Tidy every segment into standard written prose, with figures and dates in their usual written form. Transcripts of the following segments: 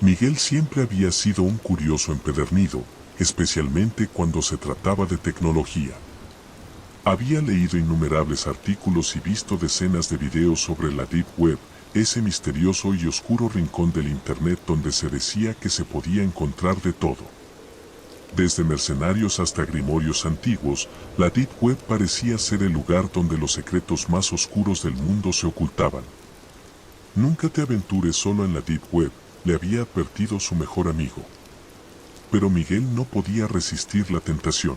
Miguel siempre había sido un curioso empedernido, especialmente cuando se trataba de tecnología. Había leído innumerables artículos y visto decenas de videos sobre la Deep Web, ese misterioso y oscuro rincón del Internet donde se decía que se podía encontrar de todo. Desde mercenarios hasta grimorios antiguos, la Deep Web parecía ser el lugar donde los secretos más oscuros del mundo se ocultaban. Nunca te aventures solo en la Deep Web, le había advertido su mejor amigo. Pero Miguel no podía resistir la tentación.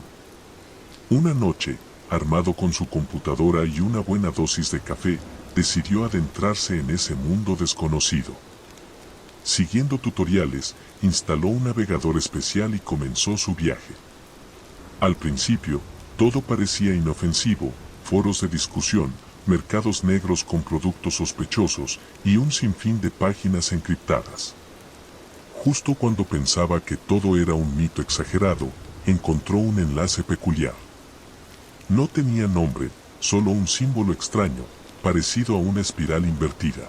Una noche, armado con su computadora y una buena dosis de café, decidió adentrarse en ese mundo desconocido. Siguiendo tutoriales, instaló un navegador especial y comenzó su viaje. Al principio, todo parecía inofensivo: foros de discusión, mercados negros con productos sospechosos y un sinfín de páginas encriptadas. Justo cuando pensaba que todo era un mito exagerado, encontró un enlace peculiar. No tenía nombre, solo un símbolo extraño, parecido a una espiral invertida.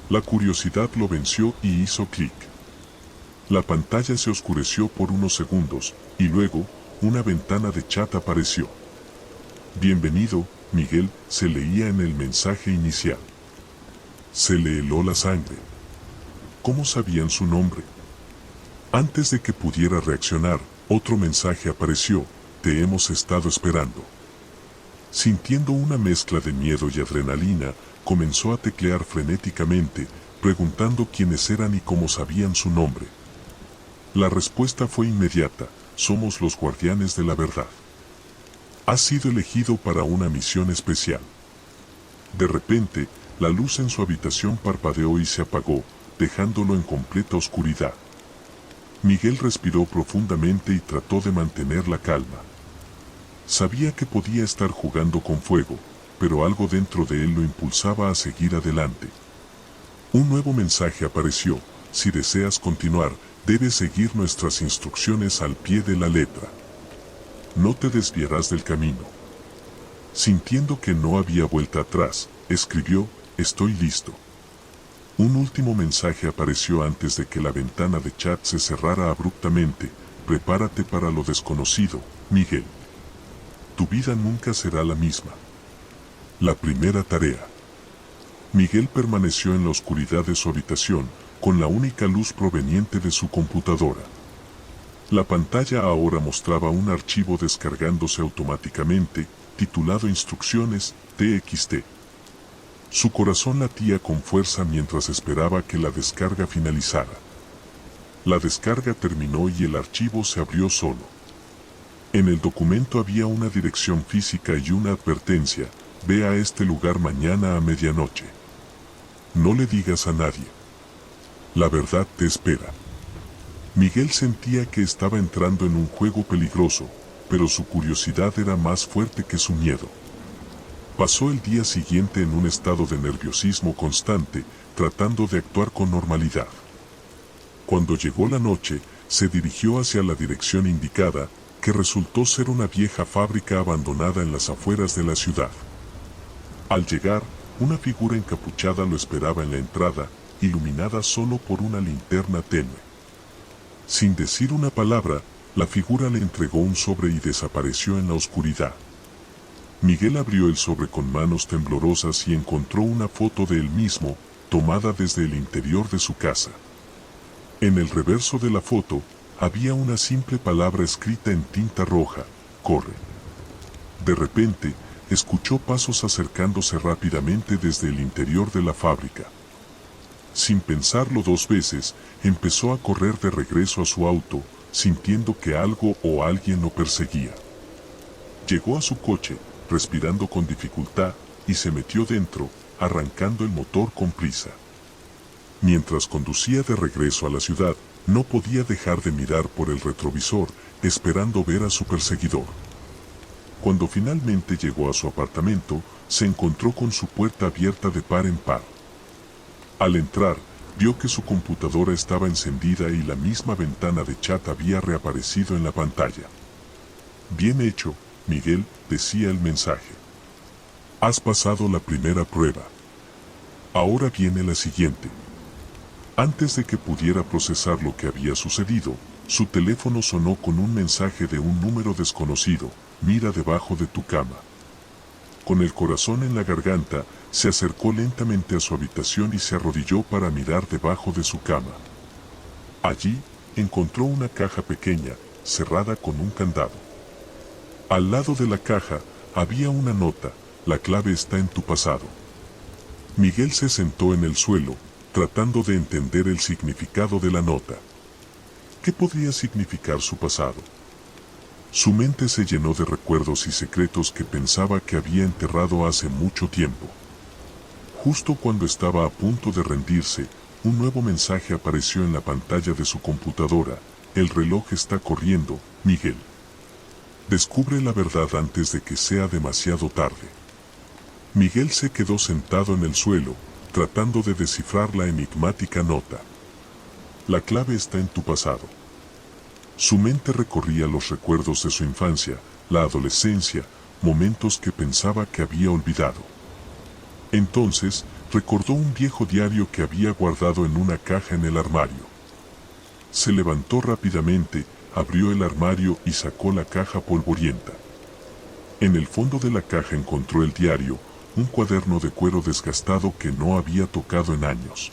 La curiosidad lo venció y hizo clic. La pantalla se oscureció por unos segundos, y luego, una ventana de chat apareció. Bienvenido, Miguel, se leía en el mensaje inicial. Se le heló la sangre. ¿Cómo sabían su nombre? Antes de que pudiera reaccionar, otro mensaje apareció: te hemos estado esperando. Sintiendo una mezcla de miedo y adrenalina, comenzó a teclear frenéticamente, preguntando quiénes eran y cómo sabían su nombre. La respuesta fue inmediata: somos los guardianes de la verdad. Has sido elegido para una misión especial. De repente, la luz en su habitación parpadeó y se apagó, dejándolo en completa oscuridad. Miguel respiró profundamente y trató de mantener la calma. Sabía que podía estar jugando con fuego, pero algo dentro de él lo impulsaba a seguir adelante. Un nuevo mensaje apareció: si deseas continuar, debes seguir nuestras instrucciones al pie de la letra. No te desviarás del camino. Sintiendo que no había vuelta atrás, escribió: estoy listo. Un último mensaje apareció antes de que la ventana de chat se cerrara abruptamente: prepárate para lo desconocido, Miguel. Tu vida nunca será la misma. La primera tarea. Miguel permaneció en la oscuridad de su habitación, con la única luz proveniente de su computadora. La pantalla ahora mostraba un archivo descargándose automáticamente, titulado Instrucciones, TXT. Su corazón latía con fuerza mientras esperaba que la descarga finalizara. La descarga terminó y el archivo se abrió solo. En el documento había una dirección física y una advertencia: ve a este lugar mañana a medianoche. No le digas a nadie. La verdad te espera. Miguel sentía que estaba entrando en un juego peligroso, pero su curiosidad era más fuerte que su miedo. Pasó el día siguiente en un estado de nerviosismo constante, tratando de actuar con normalidad. Cuando llegó la noche, se dirigió hacia la dirección indicada, que resultó ser una vieja fábrica abandonada en las afueras de la ciudad. Al llegar, una figura encapuchada lo esperaba en la entrada, iluminada solo por una linterna tenue. Sin decir una palabra, la figura le entregó un sobre y desapareció en la oscuridad. Miguel abrió el sobre con manos temblorosas y encontró una foto de él mismo, tomada desde el interior de su casa. En el reverso de la foto, había una simple palabra escrita en tinta roja: corre. De repente, escuchó pasos acercándose rápidamente desde el interior de la fábrica. Sin pensarlo dos veces, empezó a correr de regreso a su auto, sintiendo que algo o alguien lo perseguía. Llegó a su coche, respirando con dificultad, y se metió dentro, arrancando el motor con prisa. Mientras conducía de regreso a la ciudad, no podía dejar de mirar por el retrovisor, esperando ver a su perseguidor. Cuando finalmente llegó a su apartamento, se encontró con su puerta abierta de par en par. Al entrar, vio que su computadora estaba encendida y la misma ventana de chat había reaparecido en la pantalla. Bien hecho, Miguel, decía el mensaje. Has pasado la primera prueba. Ahora viene la siguiente. Antes de que pudiera procesar lo que había sucedido, su teléfono sonó con un mensaje de un número desconocido: mira debajo de tu cama. Con el corazón en la garganta, se acercó lentamente a su habitación y se arrodilló para mirar debajo de su cama. Allí, encontró una caja pequeña, cerrada con un candado. Al lado de la caja, había una nota: la clave está en tu pasado. Miguel se sentó en el suelo, tratando de entender el significado de la nota. ¿Qué podría significar su pasado? Su mente se llenó de recuerdos y secretos que pensaba que había enterrado hace mucho tiempo. Justo cuando estaba a punto de rendirse, un nuevo mensaje apareció en la pantalla de su computadora: el reloj está corriendo, Miguel. Descubre la verdad antes de que sea demasiado tarde. Miguel se quedó sentado en el suelo, tratando de descifrar la enigmática nota. La clave está en tu pasado. Su mente recorría los recuerdos de su infancia, la adolescencia, momentos que pensaba que había olvidado. Entonces, recordó un viejo diario que había guardado en una caja en el armario. Se levantó rápidamente, abrió el armario y sacó la caja polvorienta. En el fondo de la caja encontró el diario, un cuaderno de cuero desgastado que no había tocado en años.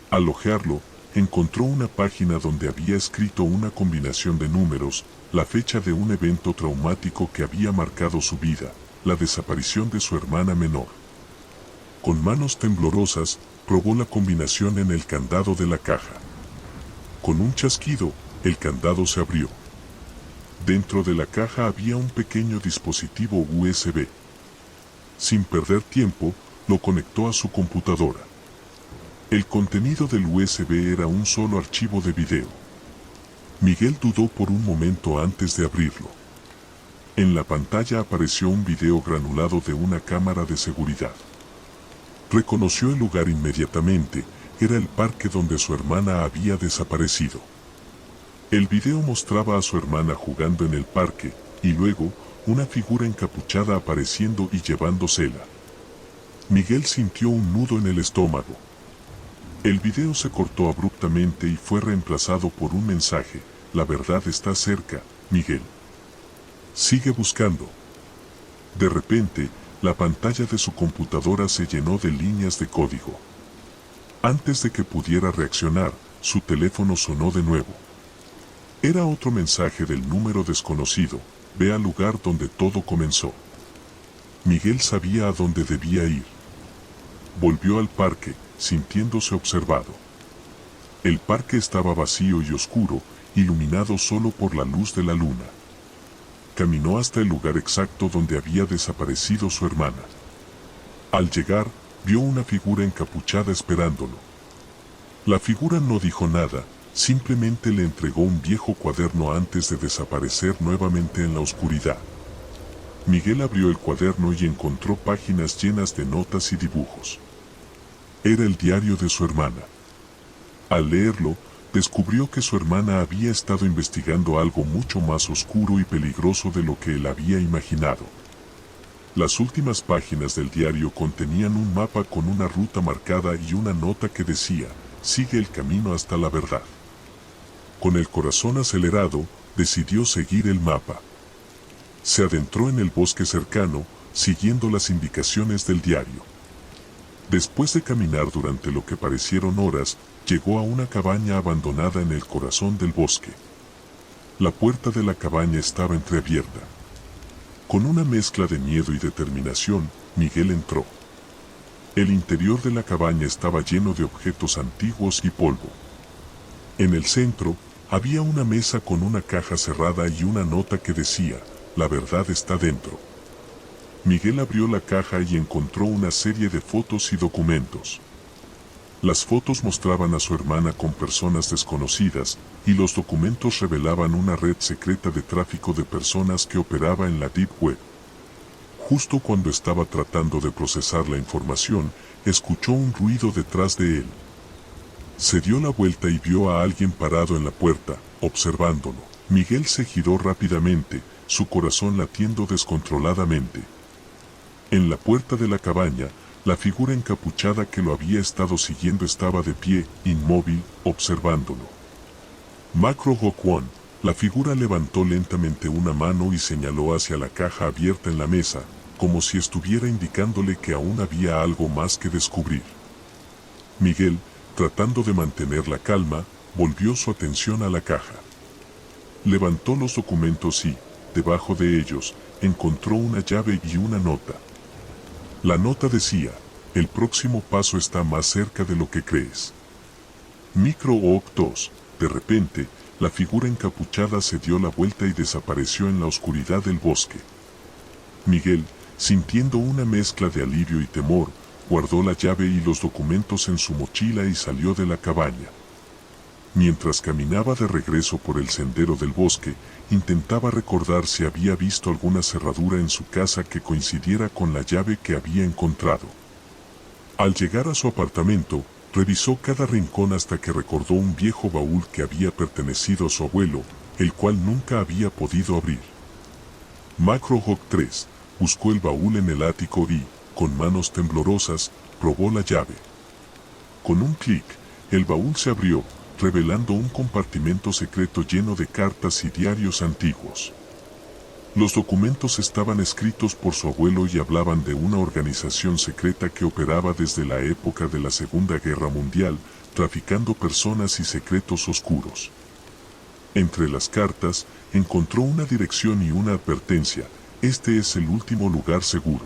Al hojearlo, encontró una página donde había escrito una combinación de números, la fecha de un evento traumático que había marcado su vida: la desaparición de su hermana menor. Con manos temblorosas, probó la combinación en el candado de la caja. Con un chasquido, el candado se abrió. Dentro de la caja había un pequeño dispositivo USB. Sin perder tiempo, lo conectó a su computadora. El contenido del USB era un solo archivo de video. Miguel dudó por un momento antes de abrirlo. En la pantalla apareció un video granulado de una cámara de seguridad. Reconoció el lugar inmediatamente: era el parque donde su hermana había desaparecido. El video mostraba a su hermana jugando en el parque, y luego, una figura encapuchada apareciendo y llevándosela. Miguel sintió un nudo en el estómago. El video se cortó abruptamente y fue reemplazado por un mensaje: la verdad está cerca, Miguel. Sigue buscando. De repente, la pantalla de su computadora se llenó de líneas de código. Antes de que pudiera reaccionar, su teléfono sonó de nuevo. Era otro mensaje del número desconocido: ve al lugar donde todo comenzó. Miguel sabía a dónde debía ir. Volvió al parque, sintiéndose observado. El parque estaba vacío y oscuro, iluminado solo por la luz de la luna. Caminó hasta el lugar exacto donde había desaparecido su hermana. Al llegar, vio una figura encapuchada esperándolo. La figura no dijo nada, simplemente le entregó un viejo cuaderno antes de desaparecer nuevamente en la oscuridad. Miguel abrió el cuaderno y encontró páginas llenas de notas y dibujos. Era el diario de su hermana. Al leerlo, descubrió que su hermana había estado investigando algo mucho más oscuro y peligroso de lo que él había imaginado. Las últimas páginas del diario contenían un mapa con una ruta marcada y una nota que decía: sigue el camino hasta la verdad. Con el corazón acelerado, decidió seguir el mapa. Se adentró en el bosque cercano, siguiendo las indicaciones del diario. Después de caminar durante lo que parecieron horas, llegó a una cabaña abandonada en el corazón del bosque. La puerta de la cabaña estaba entreabierta. Con una mezcla de miedo y determinación, Miguel entró. El interior de la cabaña estaba lleno de objetos antiguos y polvo. En el centro, había una mesa con una caja cerrada y una nota que decía: la verdad está dentro. Miguel abrió la caja y encontró una serie de fotos y documentos. Las fotos mostraban a su hermana con personas desconocidas, y los documentos revelaban una red secreta de tráfico de personas que operaba en la Deep Web. Justo cuando estaba tratando de procesar la información, escuchó un ruido detrás de él. Se dio la vuelta y vio a alguien parado en la puerta, observándolo. Miguel se giró rápidamente, su corazón latiendo descontroladamente. En la puerta de la cabaña, La figura encapuchada que lo había estado siguiendo estaba de pie, inmóvil, observándolo. Macro Gokwan, la figura levantó lentamente una mano y señaló hacia la caja abierta en la mesa, como si estuviera indicándole que aún había algo más que descubrir. Miguel, tratando de mantener la calma, volvió su atención a la caja. Levantó los documentos y, debajo de ellos, encontró una llave y una nota. La nota decía: el próximo paso está más cerca de lo que crees. Micro Oak 2. De repente, la figura encapuchada se dio la vuelta y desapareció en la oscuridad del bosque. Miguel, sintiendo una mezcla de alivio y temor, guardó la llave y los documentos en su mochila y salió de la cabaña. Mientras caminaba de regreso por el sendero del bosque, intentaba recordar si había visto alguna cerradura en su casa que coincidiera con la llave que había encontrado. Al llegar a su apartamento, revisó cada rincón hasta que recordó un viejo baúl que había pertenecido a su abuelo, el cual nunca había podido abrir. Macro Hawk 3 buscó el baúl en el ático y, con manos temblorosas, probó la llave. Con un clic, el baúl se abrió, revelando un compartimento secreto lleno de cartas y diarios antiguos. Los documentos estaban escritos por su abuelo y hablaban de una organización secreta que operaba desde la época de la Segunda Guerra Mundial, traficando personas y secretos oscuros. Entre las cartas, encontró una dirección y una advertencia: este es el último lugar seguro.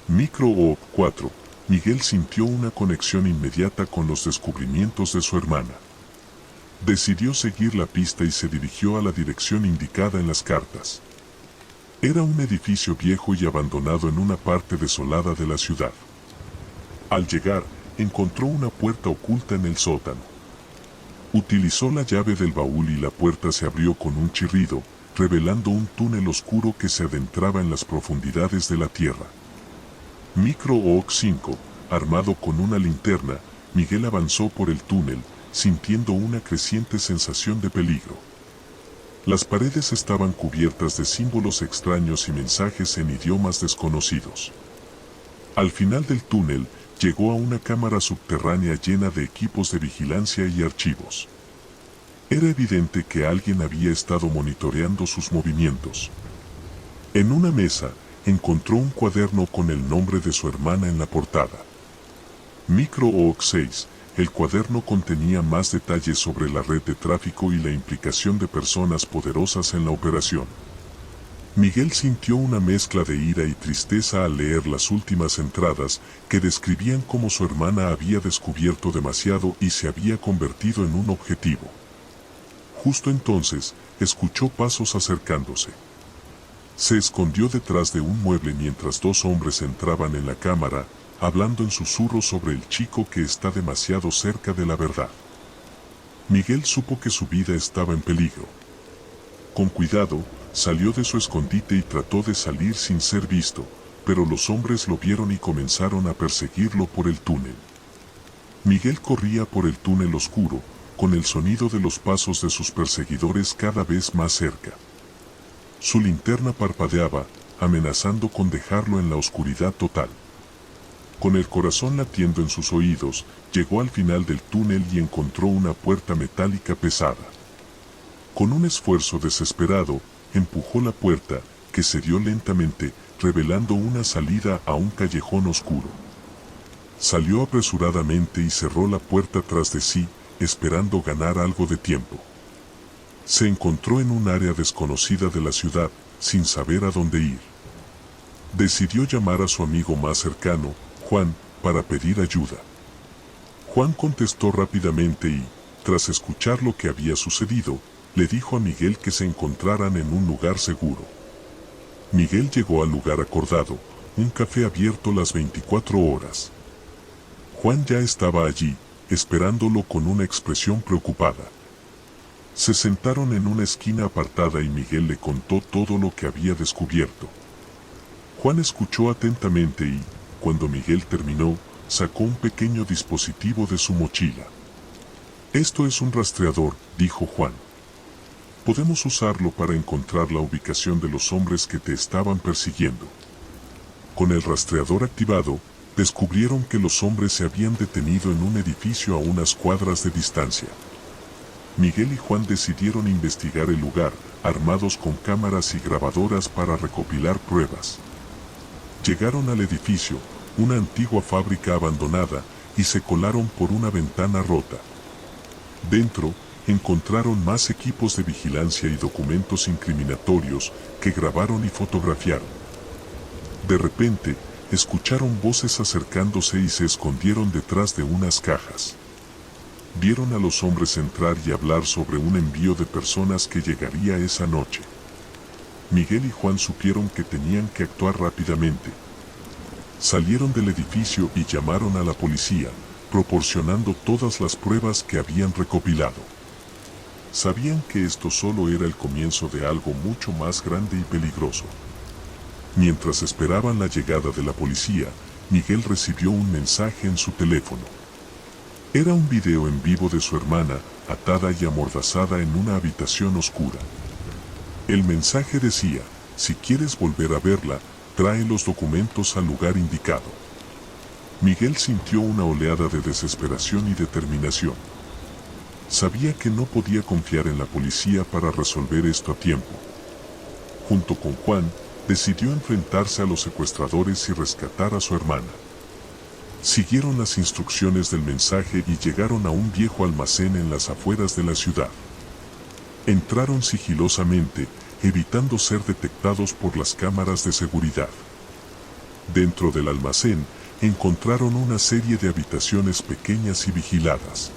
Micro Oak 4. Miguel sintió una conexión inmediata con los descubrimientos de su hermana. Decidió seguir la pista y se dirigió a la dirección indicada en las cartas. Era un edificio viejo y abandonado en una parte desolada de la ciudad. Al llegar, encontró una puerta oculta en el sótano. Utilizó la llave del baúl y la puerta se abrió con un chirrido, revelando un túnel oscuro que se adentraba en las profundidades de la tierra. Micro Oak 5, armado con una linterna, Miguel avanzó por el túnel, sintiendo una creciente sensación de peligro. Las paredes estaban cubiertas de símbolos extraños y mensajes en idiomas desconocidos. Al final del túnel, llegó a una cámara subterránea llena de equipos de vigilancia y archivos. Era evidente que alguien había estado monitoreando sus movimientos. En una mesa, encontró un cuaderno con el nombre de su hermana en la portada. Micro Oak 6. El cuaderno contenía más detalles sobre la red de tráfico y la implicación de personas poderosas en la operación. Miguel sintió una mezcla de ira y tristeza al leer las últimas entradas, que describían cómo su hermana había descubierto demasiado y se había convertido en un objetivo. Justo entonces, escuchó pasos acercándose. Se escondió detrás de un mueble mientras dos hombres entraban en la cámara, hablando en susurros sobre el chico que está demasiado cerca de la verdad. Miguel supo que su vida estaba en peligro. Con cuidado, salió de su escondite y trató de salir sin ser visto, pero los hombres lo vieron y comenzaron a perseguirlo por el túnel. Miguel corría por el túnel oscuro, con el sonido de los pasos de sus perseguidores cada vez más cerca. Su linterna parpadeaba, amenazando con dejarlo en la oscuridad total. Con el corazón latiendo en sus oídos, llegó al final del túnel y encontró una puerta metálica pesada. Con un esfuerzo desesperado, empujó la puerta, que cedió lentamente, revelando una salida a un callejón oscuro. Salió apresuradamente y cerró la puerta tras de sí, esperando ganar algo de tiempo. Se encontró en un área desconocida de la ciudad, sin saber a dónde ir. Decidió llamar a su amigo más cercano, Juan, para pedir ayuda. Juan contestó rápidamente y, tras escuchar lo que había sucedido, le dijo a Miguel que se encontraran en un lugar seguro. Miguel llegó al lugar acordado, un café abierto las 24 horas. Juan ya estaba allí, esperándolo con una expresión preocupada. Se sentaron en una esquina apartada y Miguel le contó todo lo que había descubierto. Juan escuchó atentamente y, cuando Miguel terminó, sacó un pequeño dispositivo de su mochila. «Esto es un rastreador», dijo Juan. «Podemos usarlo para encontrar la ubicación de los hombres que te estaban persiguiendo». Con el rastreador activado, descubrieron que los hombres se habían detenido en un edificio a unas cuadras de distancia. Miguel y Juan decidieron investigar el lugar, armados con cámaras y grabadoras para recopilar pruebas. Llegaron al edificio, una antigua fábrica abandonada, y se colaron por una ventana rota. Dentro, encontraron más equipos de vigilancia y documentos incriminatorios que grabaron y fotografiaron. De repente, escucharon voces acercándose y se escondieron detrás de unas cajas. Vieron a los hombres entrar y hablar sobre un envío de personas que llegaría esa noche. Miguel y Juan supieron que tenían que actuar rápidamente. Salieron del edificio y llamaron a la policía, proporcionando todas las pruebas que habían recopilado. Sabían que esto solo era el comienzo de algo mucho más grande y peligroso. Mientras esperaban la llegada de la policía, Miguel recibió un mensaje en su teléfono. Era un video en vivo de su hermana, atada y amordazada en una habitación oscura. El mensaje decía: si quieres volver a verla, trae los documentos al lugar indicado. Miguel sintió una oleada de desesperación y determinación. Sabía que no podía confiar en la policía para resolver esto a tiempo. Junto con Juan, decidió enfrentarse a los secuestradores y rescatar a su hermana. Siguieron las instrucciones del mensaje y llegaron a un viejo almacén en las afueras de la ciudad. Entraron sigilosamente, evitando ser detectados por las cámaras de seguridad. Dentro del almacén, encontraron una serie de habitaciones pequeñas y vigiladas.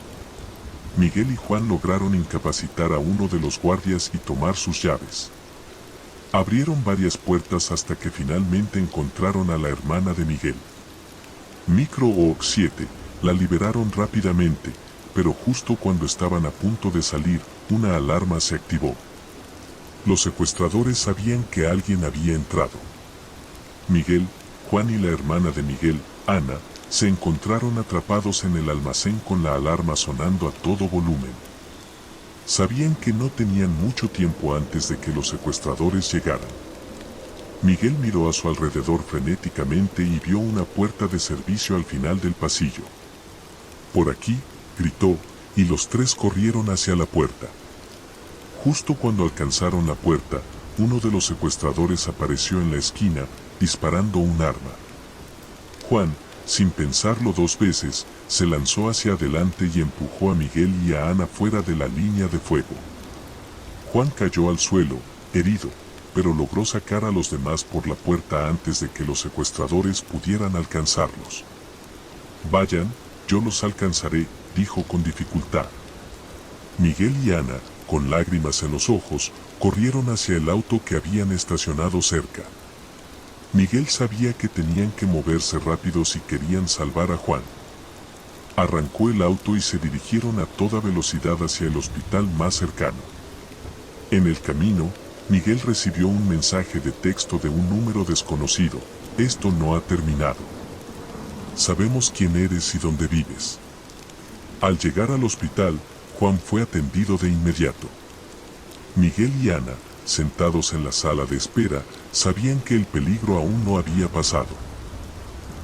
Miguel y Juan lograron incapacitar a uno de los guardias y tomar sus llaves. Abrieron varias puertas hasta que finalmente encontraron a la hermana de Miguel. Micro o 7, la liberaron rápidamente, pero justo cuando estaban a punto de salir, una alarma se activó. Los secuestradores sabían que alguien había entrado. Miguel, Juan y la hermana de Miguel, Ana, se encontraron atrapados en el almacén con la alarma sonando a todo volumen. Sabían que no tenían mucho tiempo antes de que los secuestradores llegaran. Miguel miró a su alrededor frenéticamente y vio una puerta de servicio al final del pasillo. «Por aquí», gritó, y los tres corrieron hacia la puerta. Justo cuando alcanzaron la puerta, uno de los secuestradores apareció en la esquina, disparando un arma. Juan, sin pensarlo dos veces, se lanzó hacia adelante y empujó a Miguel y a Ana fuera de la línea de fuego. Juan cayó al suelo, herido, pero logró sacar a los demás por la puerta antes de que los secuestradores pudieran alcanzarlos. «Vayan, yo los alcanzaré», dijo con dificultad. Miguel y Ana, con lágrimas en los ojos, corrieron hacia el auto que habían estacionado cerca. Miguel sabía que tenían que moverse rápido si querían salvar a Juan. Arrancó el auto y se dirigieron a toda velocidad hacia el hospital más cercano. En el camino, Miguel recibió un mensaje de texto de un número desconocido: «Esto no ha terminado. Sabemos quién eres y dónde vives». Al llegar al hospital, Juan fue atendido de inmediato. Miguel y Ana, sentados en la sala de espera, sabían que el peligro aún no había pasado.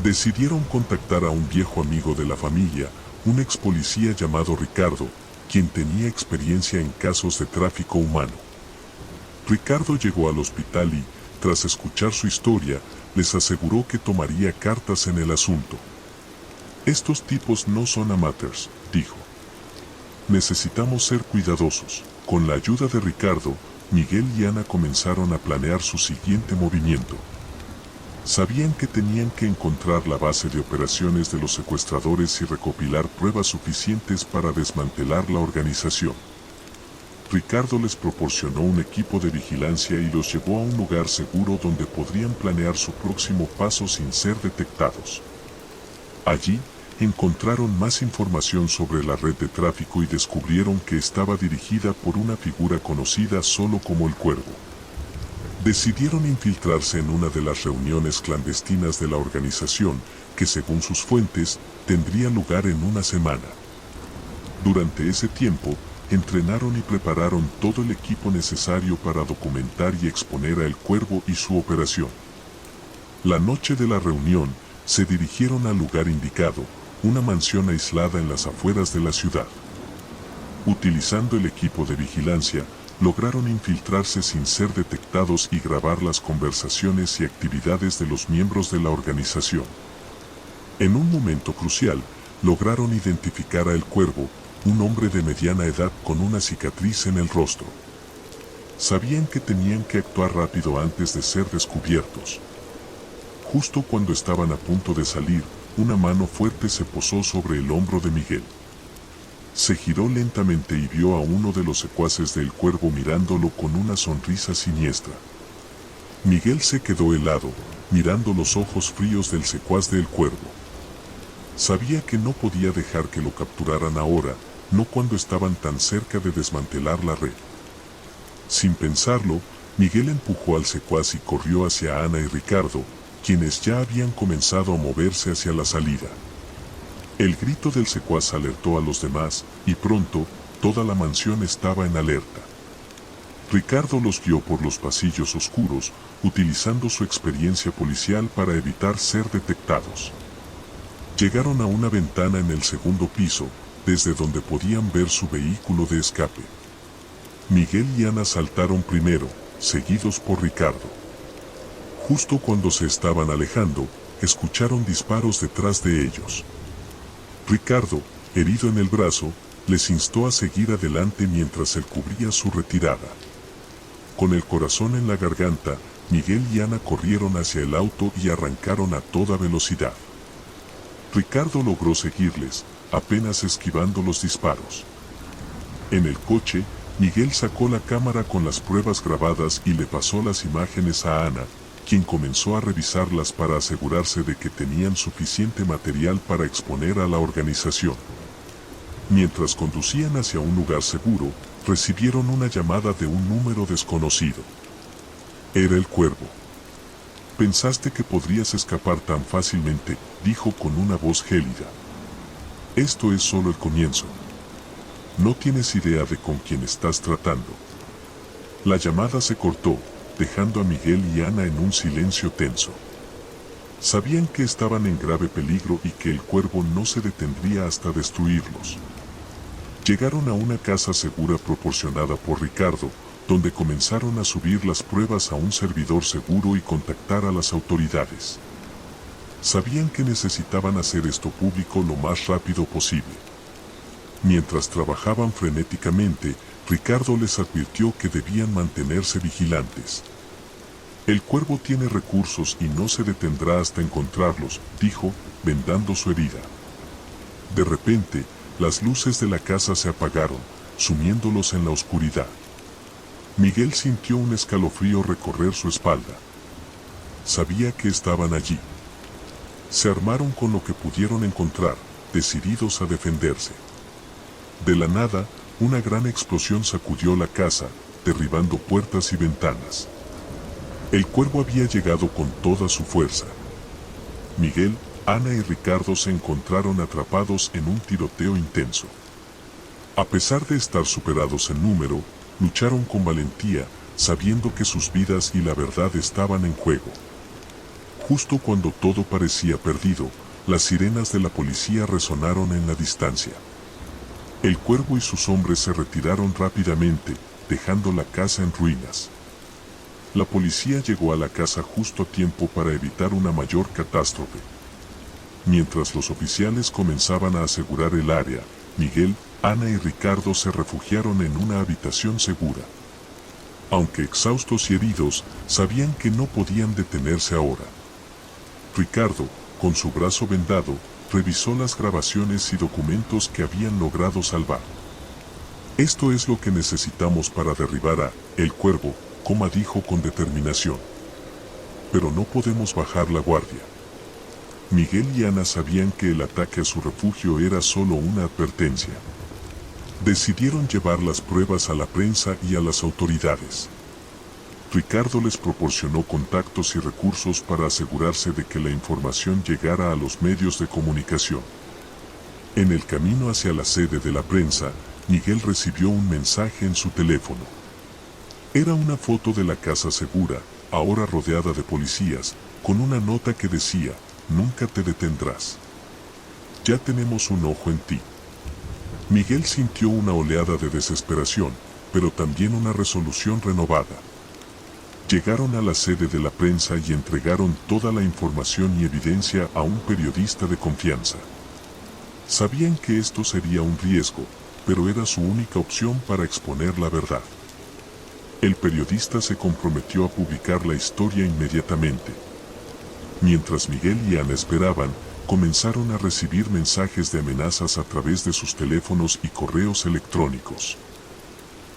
Decidieron contactar a un viejo amigo de la familia, un ex policía llamado Ricardo, quien tenía experiencia en casos de tráfico humano. Ricardo llegó al hospital y, tras escuchar su historia, les aseguró que tomaría cartas en el asunto. «Estos tipos no son amateurs», dijo. «Necesitamos ser cuidadosos». Con la ayuda de Ricardo, Miguel y Ana comenzaron a planear su siguiente movimiento. Sabían que tenían que encontrar la base de operaciones de los secuestradores y recopilar pruebas suficientes para desmantelar la organización. Ricardo les proporcionó un equipo de vigilancia y los llevó a un lugar seguro donde podrían planear su próximo paso sin ser detectados. Allí, encontraron más información sobre la red de tráfico y descubrieron que estaba dirigida por una figura conocida solo como el Cuervo. Decidieron infiltrarse en una de las reuniones clandestinas de la organización, que según sus fuentes, tendría lugar en una semana. Durante ese tiempo, entrenaron y prepararon todo el equipo necesario para documentar y exponer a El Cuervo y su operación. La noche de la reunión, se dirigieron al lugar indicado, una mansión aislada en las afueras de la ciudad. Utilizando el equipo de vigilancia, lograron infiltrarse sin ser detectados y grabar las conversaciones y actividades de los miembros de la organización. En un momento crucial, lograron identificar a El Cuervo, un hombre de mediana edad con una cicatriz en el rostro. Sabían que tenían que actuar rápido antes de ser descubiertos. Justo cuando estaban a punto de salir, una mano fuerte se posó sobre el hombro de Miguel. Se giró lentamente y vio a uno de los secuaces de El Cuervo mirándolo con una sonrisa siniestra. Miguel se quedó helado, mirando los ojos fríos del secuaz de El Cuervo. Sabía que no podía dejar que lo capturaran ahora, no cuando estaban tan cerca de desmantelar la red. Sin pensarlo, Miguel empujó al secuaz y corrió hacia Ana y Ricardo, quienes ya habían comenzado a moverse hacia la salida. El grito del secuaz alertó a los demás, y pronto, toda la mansión estaba en alerta. Ricardo los guió por los pasillos oscuros, utilizando su experiencia policial para evitar ser detectados. Llegaron a una ventana en el segundo piso, desde donde podían ver su vehículo de escape. Miguel y Ana saltaron primero, seguidos por Ricardo. Justo cuando se estaban alejando, escucharon disparos detrás de ellos. Ricardo, herido en el brazo, les instó a seguir adelante mientras él cubría su retirada. Con el corazón en la garganta, Miguel y Ana corrieron hacia el auto y arrancaron a toda velocidad. Ricardo logró seguirles, apenas esquivando los disparos. En el coche, Miguel sacó la cámara con las pruebas grabadas y le pasó las imágenes a Ana, quien comenzó a revisarlas para asegurarse de que tenían suficiente material para exponer a la organización. Mientras conducían hacia un lugar seguro, recibieron una llamada de un número desconocido. Era El Cuervo. «Pensaste que podrías escapar tan fácilmente», dijo con una voz gélida. «Esto es solo el comienzo. No tienes idea de con quién estás tratando». La llamada se cortó, dejando a Miguel y Ana en un silencio tenso. Sabían que estaban en grave peligro y que El Cuervo no se detendría hasta destruirlos. Llegaron a una casa segura proporcionada por Ricardo, donde comenzaron a subir las pruebas a un servidor seguro y contactar a las autoridades. Sabían que necesitaban hacer esto público lo más rápido posible. Mientras trabajaban frenéticamente, Ricardo les advirtió que debían mantenerse vigilantes. «El Cuervo tiene recursos y no se detendrá hasta encontrarlos», dijo, vendando su herida. De repente, las luces de la casa se apagaron, sumiéndolos en la oscuridad. Miguel sintió un escalofrío recorrer su espalda. Sabía que estaban allí. Se armaron con lo que pudieron encontrar, decididos a defenderse. De la nada, una gran explosión sacudió la casa, derribando puertas y ventanas. El Cuervo había llegado con toda su fuerza. Miguel, Ana y Ricardo se encontraron atrapados en un tiroteo intenso. A pesar de estar superados en número, lucharon con valentía, sabiendo que sus vidas y la verdad estaban en juego. Justo cuando todo parecía perdido, las sirenas de la policía resonaron en la distancia. El Cuervo y sus hombres se retiraron rápidamente, dejando la casa en ruinas. La policía llegó a la casa justo a tiempo para evitar una mayor catástrofe. Mientras los oficiales comenzaban a asegurar el área, Miguel, Ana y Ricardo se refugiaron en una habitación segura. Aunque exhaustos y heridos, sabían que no podían detenerse ahora. Ricardo, con su brazo vendado, revisó las grabaciones y documentos que habían logrado salvar. «Esto es lo que necesitamos para derribar a El Cuervo», dijo con determinación. «Pero no podemos bajar la guardia». Miguel y Ana sabían que el ataque a su refugio era solo una advertencia. Decidieron llevar las pruebas a la prensa y a las autoridades. Ricardo les proporcionó contactos y recursos para asegurarse de que la información llegara a los medios de comunicación. En el camino hacia la sede de la prensa, Miguel recibió un mensaje en su teléfono. Era una foto de la casa segura, ahora rodeada de policías, con una nota que decía: nunca te detendrás. Ya tenemos un ojo en ti. Miguel sintió una oleada de desesperación, pero también una resolución renovada. Llegaron a la sede de la prensa y entregaron toda la información y evidencia a un periodista de confianza. Sabían que esto sería un riesgo, pero era su única opción para exponer la verdad. El periodista se comprometió a publicar la historia inmediatamente. Mientras Miguel y Ana esperaban, comenzaron a recibir mensajes de amenazas a través de sus teléfonos y correos electrónicos.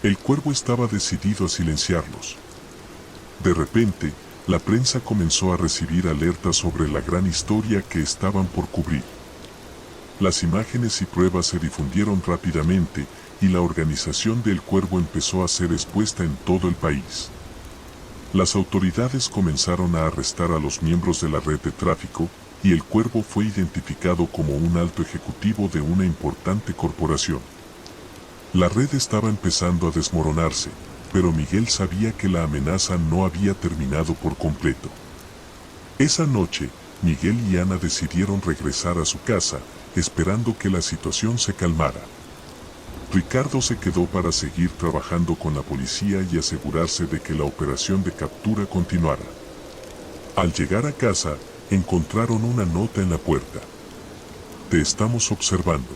El Cuervo estaba decidido a silenciarlos. De repente, la prensa comenzó a recibir alertas sobre la gran historia que estaban por cubrir. Las imágenes y pruebas se difundieron rápidamente y la organización del Cuervo empezó a ser expuesta en todo el país. Las autoridades comenzaron a arrestar a los miembros de la red de tráfico y el Cuervo fue identificado como un alto ejecutivo de una importante corporación. La red estaba empezando a desmoronarse, pero Miguel sabía que la amenaza no había terminado por completo. Esa noche, Miguel y Ana decidieron regresar a su casa, esperando que la situación se calmara. Ricardo se quedó para seguir trabajando con la policía y asegurarse de que la operación de captura continuara. Al llegar a casa, encontraron una nota en la puerta. Te estamos observando.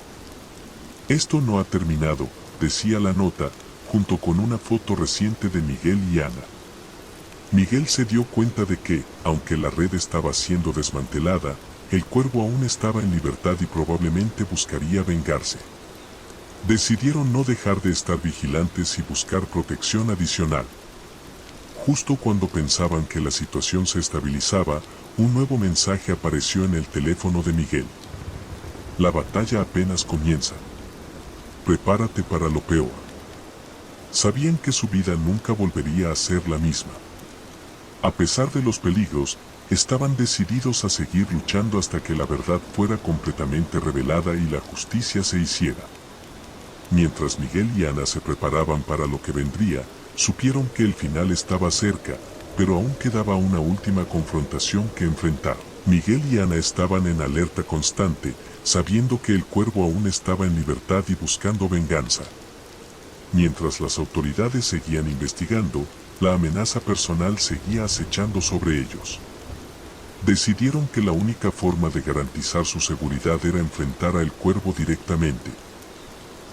Esto no ha terminado, decía la nota, junto con una foto reciente de Miguel y Ana. Miguel se dio cuenta de que, aunque la red estaba siendo desmantelada, el Cuervo aún estaba en libertad y probablemente buscaría vengarse. Decidieron no dejar de estar vigilantes y buscar protección adicional. Justo cuando pensaban que la situación se estabilizaba, un nuevo mensaje apareció en el teléfono de Miguel. La batalla apenas comienza. Prepárate para lo peor. Sabían que su vida nunca volvería a ser la misma. A pesar de los peligros, estaban decididos a seguir luchando hasta que la verdad fuera completamente revelada y la justicia se hiciera. Mientras Miguel y Ana se preparaban para lo que vendría, supieron que el final estaba cerca, pero aún quedaba una última confrontación que enfrentar. Miguel y Ana estaban en alerta constante, sabiendo que el Cuervo aún estaba en libertad y buscando venganza. Mientras las autoridades seguían investigando, la amenaza personal seguía acechando sobre ellos. Decidieron que la única forma de garantizar su seguridad era enfrentar a el Cuervo directamente.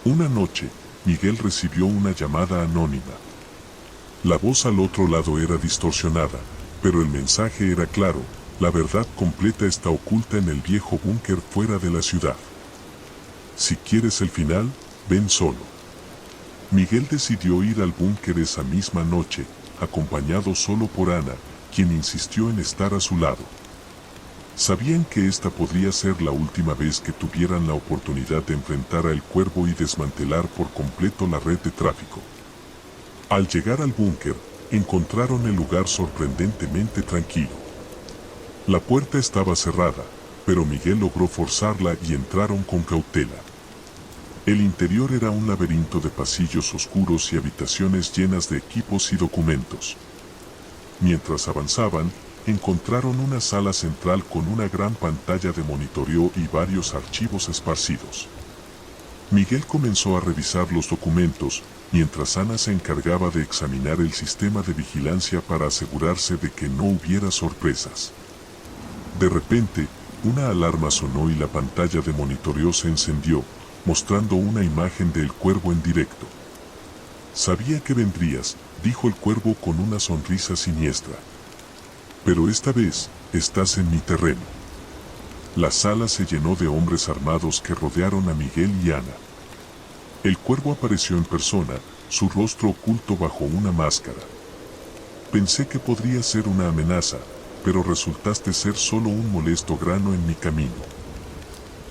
Una noche, Miguel recibió una llamada anónima. La voz al otro lado era distorsionada, pero el mensaje era claro: la verdad completa está oculta en el viejo búnker fuera de la ciudad. Si quieres el final, ven solo. Miguel decidió ir al búnker esa misma noche, acompañado solo por Ana, quien insistió en estar a su lado. Sabían que esta podría ser la última vez que tuvieran la oportunidad de enfrentar a el Cuervo y desmantelar por completo la red de tráfico. Al llegar al búnker, encontraron el lugar sorprendentemente tranquilo. La puerta estaba cerrada, pero Miguel logró forzarla y entraron con cautela. El interior era un laberinto de pasillos oscuros y habitaciones llenas de equipos y documentos. Mientras avanzaban, encontraron una sala central con una gran pantalla de monitoreo y varios archivos esparcidos. Miguel comenzó a revisar los documentos, mientras Ana se encargaba de examinar el sistema de vigilancia para asegurarse de que no hubiera sorpresas. De repente, una alarma sonó y la pantalla de monitoreo se encendió, mostrando una imagen del Cuervo en directo. Sabía que vendrías, dijo el Cuervo con una sonrisa siniestra. Pero esta vez, estás en mi terreno. La sala se llenó de hombres armados que rodearon a Miguel y Ana. El Cuervo apareció en persona, su rostro oculto bajo una máscara. Pensé que podría ser una amenaza, pero resultaste ser solo un molesto grano en mi camino.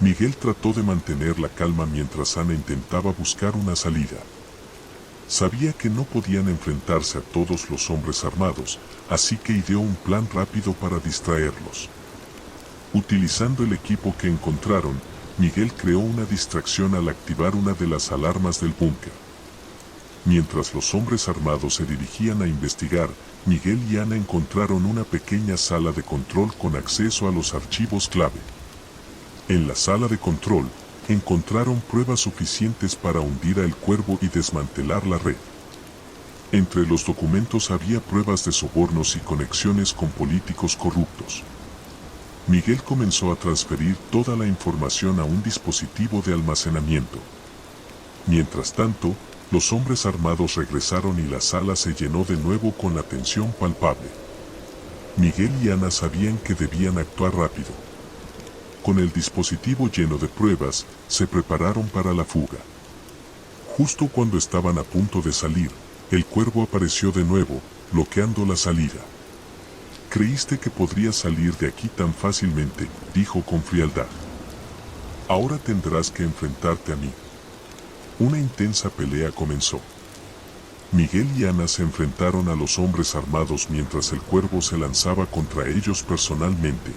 Miguel trató de mantener la calma mientras Ana intentaba buscar una salida. Sabía que no podían enfrentarse a todos los hombres armados, así que ideó un plan rápido para distraerlos. Utilizando el equipo que encontraron, Miguel creó una distracción al activar una de las alarmas del búnker. Mientras los hombres armados se dirigían a investigar, Miguel y Ana encontraron una pequeña sala de control con acceso a los archivos clave. En la sala de control, encontraron pruebas suficientes para hundir a El Cuervo y desmantelar la red. Entre los documentos había pruebas de sobornos y conexiones con políticos corruptos. Miguel comenzó a transferir toda la información a un dispositivo de almacenamiento. Mientras tanto, los hombres armados regresaron y la sala se llenó de nuevo con la tensión palpable. Miguel y Ana sabían que debían actuar rápido. Con el dispositivo lleno de pruebas, se prepararon para la fuga. Justo cuando estaban a punto de salir, El Cuervo apareció de nuevo, bloqueando la salida. «Creíste que podrías salir de aquí tan fácilmente», dijo con frialdad. «Ahora tendrás que enfrentarte a mí». Una intensa pelea comenzó. Miguel y Ana se enfrentaron a los hombres armados mientras El Cuervo se lanzaba contra ellos personalmente.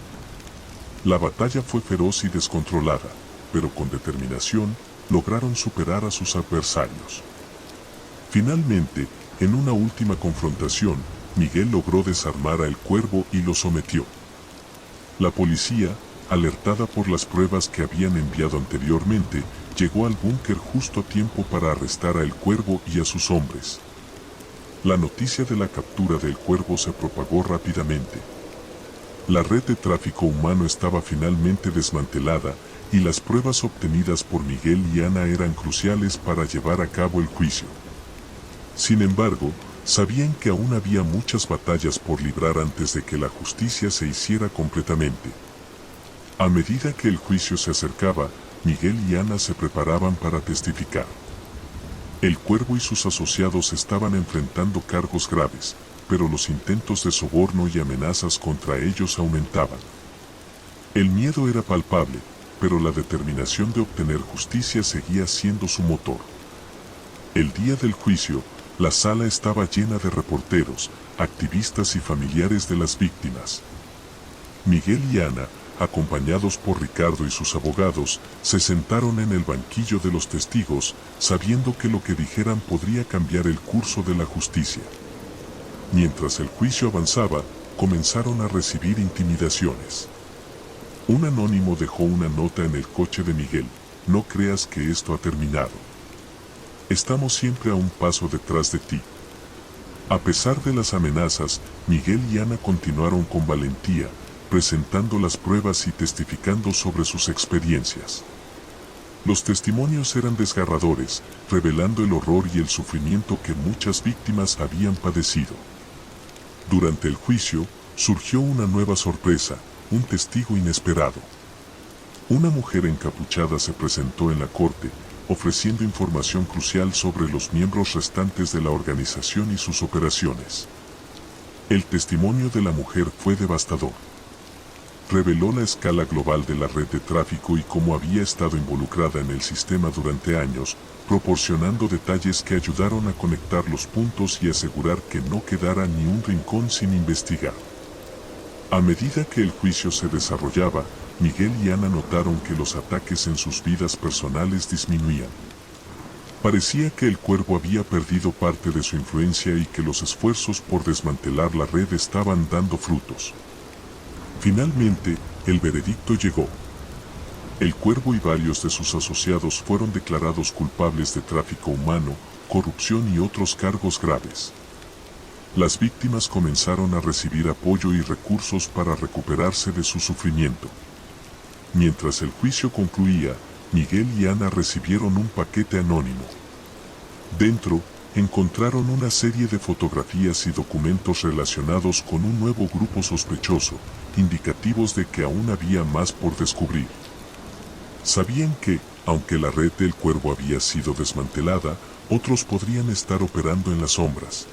La batalla fue feroz y descontrolada, pero con determinación lograron superar a sus adversarios. Finalmente, en una última confrontación, Miguel logró desarmar a El Cuervo y lo sometió. La policía, alertada por las pruebas que habían enviado anteriormente, llegó al búnker justo a tiempo para arrestar a El Cuervo y a sus hombres. La noticia de la captura de El Cuervo se propagó rápidamente. La red de tráfico humano estaba finalmente desmantelada y las pruebas obtenidas por Miguel y Ana eran cruciales para llevar a cabo el juicio. Sin embargo, sabían que aún había muchas batallas por librar antes de que la justicia se hiciera completamente. A medida que el juicio se acercaba, Miguel y Ana se preparaban para testificar. El Cuervo y sus asociados estaban enfrentando cargos graves, pero los intentos de soborno y amenazas contra ellos aumentaban. El miedo era palpable, pero la determinación de obtener justicia seguía siendo su motor. El día del juicio, la sala estaba llena de reporteros, activistas y familiares de las víctimas. Miguel y Ana, acompañados por Ricardo y sus abogados, se sentaron en el banquillo de los testigos, sabiendo que lo que dijeran podría cambiar el curso de la justicia. Mientras el juicio avanzaba, comenzaron a recibir intimidaciones. Un anónimo dejó una nota en el coche de Miguel: «No creas que esto ha terminado. Estamos siempre a un paso detrás de ti». A pesar de las amenazas, Miguel y Ana continuaron con valentía, presentando las pruebas y testificando sobre sus experiencias. Los testimonios eran desgarradores, revelando el horror y el sufrimiento que muchas víctimas habían padecido. Durante el juicio, surgió una nueva sorpresa, un testigo inesperado. Una mujer encapuchada se presentó en la corte, ofreciendo información crucial sobre los miembros restantes de la organización y sus operaciones. El testimonio de la mujer fue devastador. Reveló la escala global de la red de tráfico y cómo había estado involucrada en el sistema durante años, proporcionando detalles que ayudaron a conectar los puntos y asegurar que no quedara ni un rincón sin investigar. A medida que el juicio se desarrollaba, Miguel y Ana notaron que los ataques en sus vidas personales disminuían. Parecía que El Cuervo había perdido parte de su influencia y que los esfuerzos por desmantelar la red estaban dando frutos. Finalmente, el veredicto llegó. El Cuervo y varios de sus asociados fueron declarados culpables de tráfico humano, corrupción y otros cargos graves. Las víctimas comenzaron a recibir apoyo y recursos para recuperarse de su sufrimiento. Mientras el juicio concluía, Miguel y Ana recibieron un paquete anónimo. Dentro, encontraron una serie de fotografías y documentos relacionados con un nuevo grupo sospechoso, indicativos de que aún había más por descubrir. Sabían que, aunque la red del Cuervo había sido desmantelada, otros podrían estar operando en las sombras.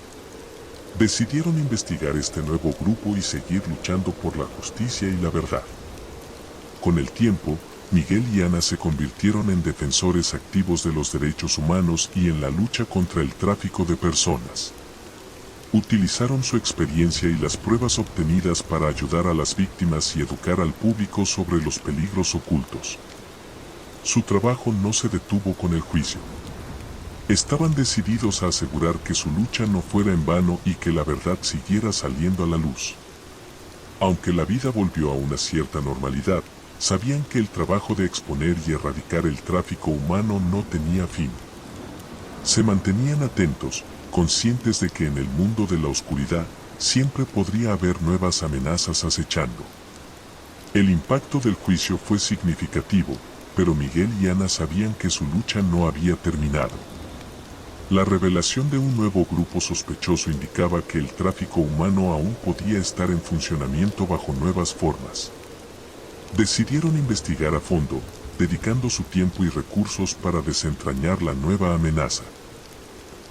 Decidieron investigar este nuevo grupo y seguir luchando por la justicia y la verdad. Con el tiempo, Miguel y Ana se convirtieron en defensores activos de los derechos humanos y en la lucha contra el tráfico de personas. Utilizaron su experiencia y las pruebas obtenidas para ayudar a las víctimas y educar al público sobre los peligros ocultos. Su trabajo no se detuvo con el juicio. Estaban decididos a asegurar que su lucha no fuera en vano y que la verdad siguiera saliendo a la luz. Aunque la vida volvió a una cierta normalidad, sabían que el trabajo de exponer y erradicar el tráfico humano no tenía fin. Se mantenían atentos, conscientes de que en el mundo de la oscuridad siempre podría haber nuevas amenazas acechando. El impacto del juicio fue significativo, pero Miguel y Ana sabían que su lucha no había terminado. La revelación de un nuevo grupo sospechoso indicaba que el tráfico humano aún podía estar en funcionamiento bajo nuevas formas. Decidieron investigar a fondo, dedicando su tiempo y recursos para desentrañar la nueva amenaza.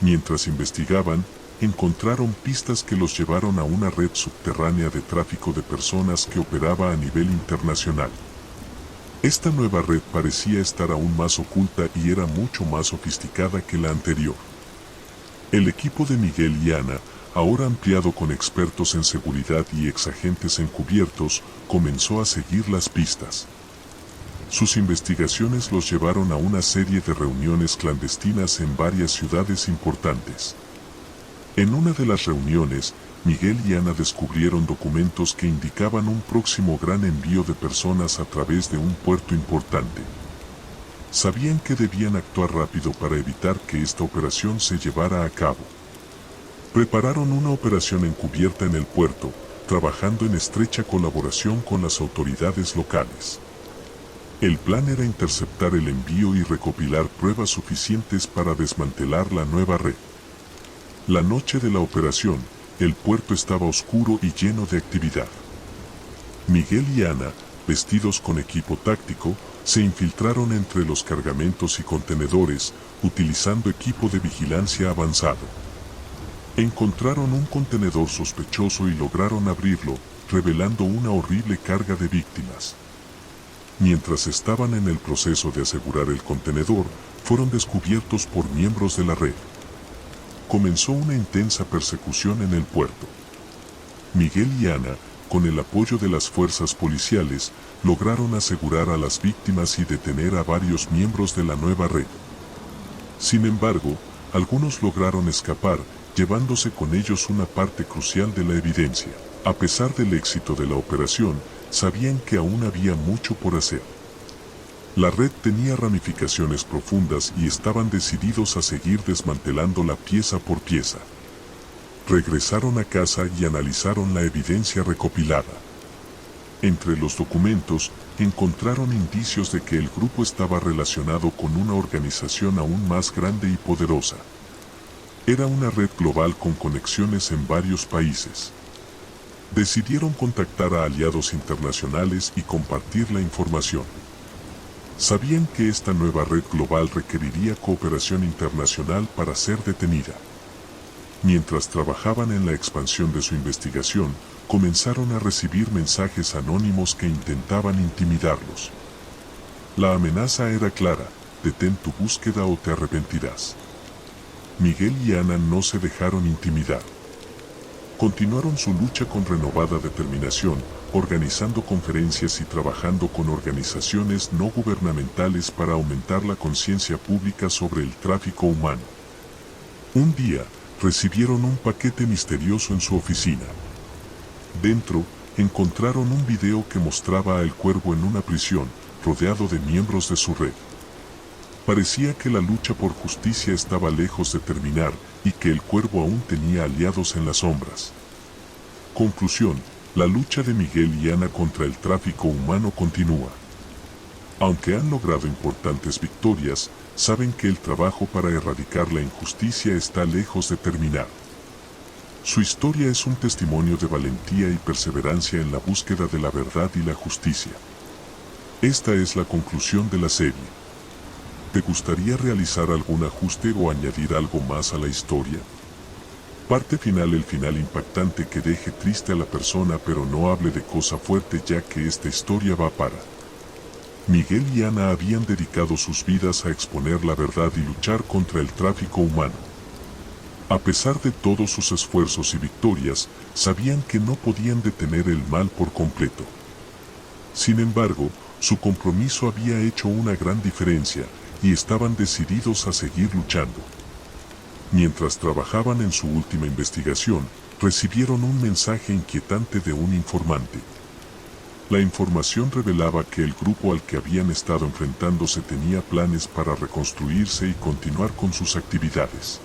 Mientras investigaban, encontraron pistas que los llevaron a una red subterránea de tráfico de personas que operaba a nivel internacional. Esta nueva red parecía estar aún más oculta y era mucho más sofisticada que la anterior. El equipo de Miguel y Ana, ahora ampliado con expertos en seguridad y exagentes encubiertos, comenzó a seguir las pistas. Sus investigaciones los llevaron a una serie de reuniones clandestinas en varias ciudades importantes. En una de las reuniones, Miguel y Ana descubrieron documentos que indicaban un próximo gran envío de personas a través de un puerto importante. Sabían que debían actuar rápido para evitar que esta operación se llevara a cabo. Prepararon una operación encubierta en el puerto, trabajando en estrecha colaboración con las autoridades locales. El plan era interceptar el envío y recopilar pruebas suficientes para desmantelar la nueva red. La noche de la operación, el puerto estaba oscuro y lleno de actividad. Miguel y Ana, vestidos con equipo táctico, se infiltraron entre los cargamentos y contenedores, utilizando equipo de vigilancia avanzado. Encontraron un contenedor sospechoso y lograron abrirlo, revelando una horrible carga de víctimas. Mientras estaban en el proceso de asegurar el contenedor, fueron descubiertos por miembros de la red. Comenzó una intensa persecución en el puerto. Miguel y Ana, con el apoyo de las fuerzas policiales, lograron asegurar a las víctimas y detener a varios miembros de la nueva red. Sin embargo, algunos lograron escapar, llevándose con ellos una parte crucial de la evidencia. A pesar del éxito de la operación, sabían que aún había mucho por hacer. La red tenía ramificaciones profundas y estaban decididos a seguir desmantelándola pieza por pieza. Regresaron a casa y analizaron la evidencia recopilada. Entre los documentos, encontraron indicios de que el grupo estaba relacionado con una organización aún más grande y poderosa. Era una red global con conexiones en varios países. Decidieron contactar a aliados internacionales y compartir la información. Sabían que esta nueva red global requeriría cooperación internacional para ser detenida. Mientras trabajaban en la expansión de su investigación, comenzaron a recibir mensajes anónimos que intentaban intimidarlos. La amenaza era clara: detén tu búsqueda o te arrepentirás. Miguel y Ana no se dejaron intimidar. Continuaron su lucha con renovada determinación, organizando conferencias y trabajando con organizaciones no gubernamentales para aumentar la conciencia pública sobre el tráfico humano. Un día, recibieron un paquete misterioso en su oficina. Dentro, encontraron un video que mostraba a El Cuervo en una prisión, rodeado de miembros de su red. Parecía que la lucha por justicia estaba lejos de terminar y que El Cuervo aún tenía aliados en las sombras. Conclusión: la lucha de Miguel y Ana contra el tráfico humano continúa. Aunque han logrado importantes victorias, saben que el trabajo para erradicar la injusticia está lejos de terminar. Su historia es un testimonio de valentía y perseverancia en la búsqueda de la verdad y la justicia. Esta es la conclusión de la serie. ¿Te gustaría realizar algún ajuste o añadir algo más a la historia? Parte final: el final impactante que deje triste a la persona pero no hable de cosa fuerte, ya que esta historia va para. Miguel y Ana habían dedicado sus vidas a exponer la verdad y luchar contra el tráfico humano. A pesar de todos sus esfuerzos y victorias, sabían que no podían detener el mal por completo. Sin embargo, su compromiso había hecho una gran diferencia, y estaban decididos a seguir luchando. Mientras trabajaban en su última investigación, recibieron un mensaje inquietante de un informante. La información revelaba que el grupo al que habían estado enfrentándose tenía planes para reconstruirse y continuar con sus actividades.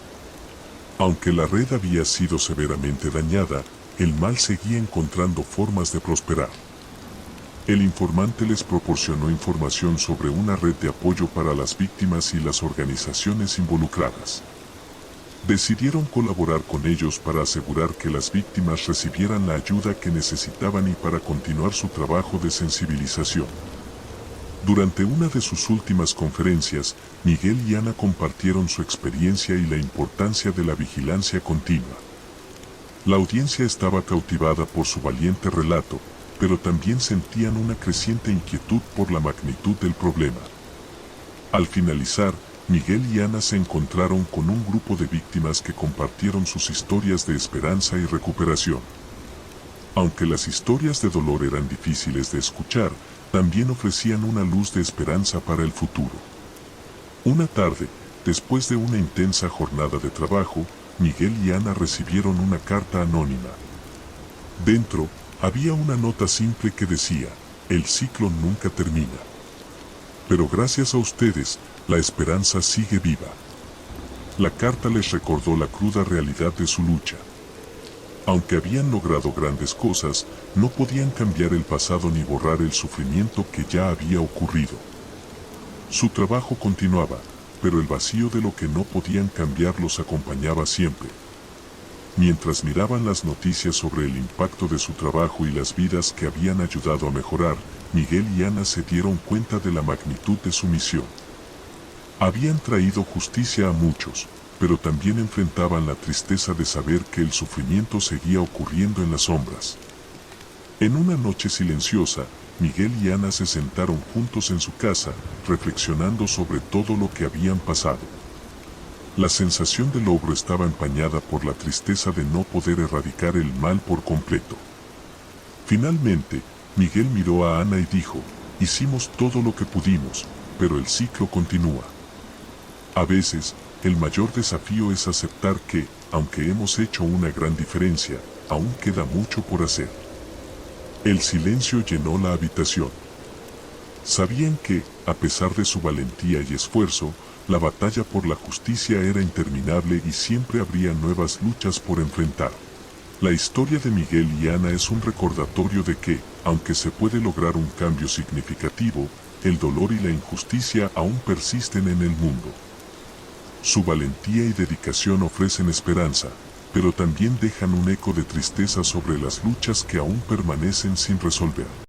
Aunque la red había sido severamente dañada, el mal seguía encontrando formas de prosperar. El informante les proporcionó información sobre una red de apoyo para las víctimas y las organizaciones involucradas. Decidieron colaborar con ellos para asegurar que las víctimas recibieran la ayuda que necesitaban y para continuar su trabajo de sensibilización. Durante una de sus últimas conferencias, Miguel y Ana compartieron su experiencia y la importancia de la vigilancia continua. La audiencia estaba cautivada por su valiente relato, pero también sentían una creciente inquietud por la magnitud del problema. Al finalizar, Miguel y Ana se encontraron con un grupo de víctimas que compartieron sus historias de esperanza y recuperación. Aunque las historias de dolor eran difíciles de escuchar, también ofrecían una luz de esperanza para el futuro. Una tarde, después de una intensa jornada de trabajo, Miguel y Ana recibieron una carta anónima. Dentro, había una nota simple que decía: "El ciclo nunca termina. Pero gracias a ustedes, la esperanza sigue viva". La carta les recordó la cruda realidad de su lucha. Aunque habían logrado grandes cosas, no podían cambiar el pasado ni borrar el sufrimiento que ya había ocurrido. Su trabajo continuaba, pero el vacío de lo que no podían cambiar los acompañaba siempre. Mientras miraban las noticias sobre el impacto de su trabajo y las vidas que habían ayudado a mejorar, Miguel y Ana se dieron cuenta de la magnitud de su misión. Habían traído justicia a muchos, pero también enfrentaban la tristeza de saber que el sufrimiento seguía ocurriendo en las sombras. En una noche silenciosa, Miguel y Ana se sentaron juntos en su casa, reflexionando sobre todo lo que habían pasado. La sensación de logro estaba empañada por la tristeza de no poder erradicar el mal por completo. Finalmente, Miguel miró a Ana y dijo: "Hicimos todo lo que pudimos, pero el ciclo continúa". A veces, el mayor desafío es aceptar que, aunque hemos hecho una gran diferencia, aún queda mucho por hacer. El silencio llenó la habitación. Sabían que, a pesar de su valentía y esfuerzo, la batalla por la justicia era interminable y siempre habría nuevas luchas por enfrentar. La historia de Miguel y Ana es un recordatorio de que, aunque se puede lograr un cambio significativo, el dolor y la injusticia aún persisten en el mundo. Su valentía y dedicación ofrecen esperanza, pero también dejan un eco de tristeza sobre las luchas que aún permanecen sin resolver.